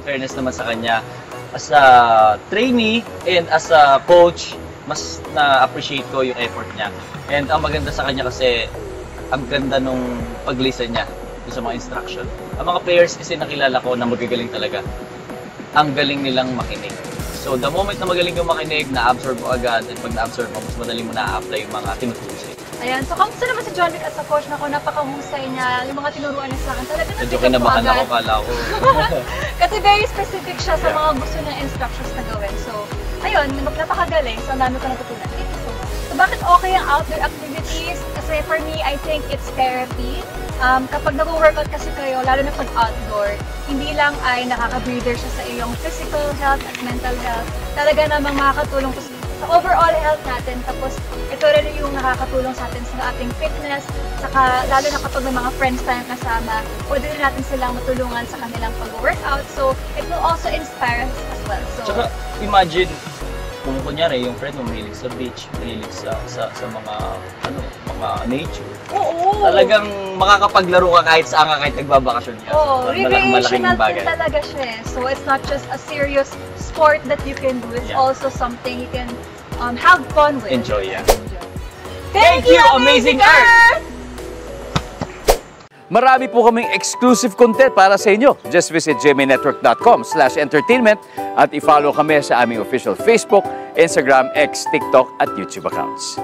fairness naman sa kanya, as a trainee and as a coach, mas na-appreciate ko yung effort niya. And ang maganda sa kanya kasi, ang ganda nung pag-listen niya sa mga instruction. Ang mga players kasi nakilala ko na magagaling talaga. Ang galing nilang makinig. So the moment na magaling kang makinig, na-absorb mo agad, at pag na-absorb mo, mas madali mo na-apply yung mga tinuturo sa'yo. Ayan, so kamusta naman si John Wick as a coach na ako, napakahusay niya, yung mga tinuruan niya sa akin, talaga Medyo kinabahan ako, kala ko. Kasi very specific siya sa mga gusto niya instructions na gawin. So, ayun, napakagaling, so ang dami ko natutunan. Thank you so much. So, bakit okay ang outdoor activities? Kasi for me, I think it's therapy. Kapag nag-workout kasi kayo, lalo na pag outdoor, hindi lang ay nakaka-breather siya sa iyong physical health at mental health. Talaga namang makakatulong sa overall health natin. Tapos, ito rin yung nakakatulong sa atin sa ating fitness. Saka, lalo na kapag may mga friends tayong kasama, pwede rin natin silang matulungan sa kanilang pag-workout. So, it will also inspire us as well. So, Tsaka, imagine, kung kunyari, yung friend mo mahilig sa beach, mahilig sa mga, mga nature. oo! Talagang makakapaglaro ka kahit saan ka, kahit nagbabakasyon ka. Oo, recreational bagay. din talaga siya. So, it's not just a serious sport that you can do. It's Yeah. also something you can have fun with. Enjoy, yeah. Thank you, Amazing Earth! Marami po kaming exclusive content para sa inyo. Just visit gmainetwork.com/entertainment at i-follow kami sa aming official Facebook, Instagram, X, TikTok at YouTube accounts.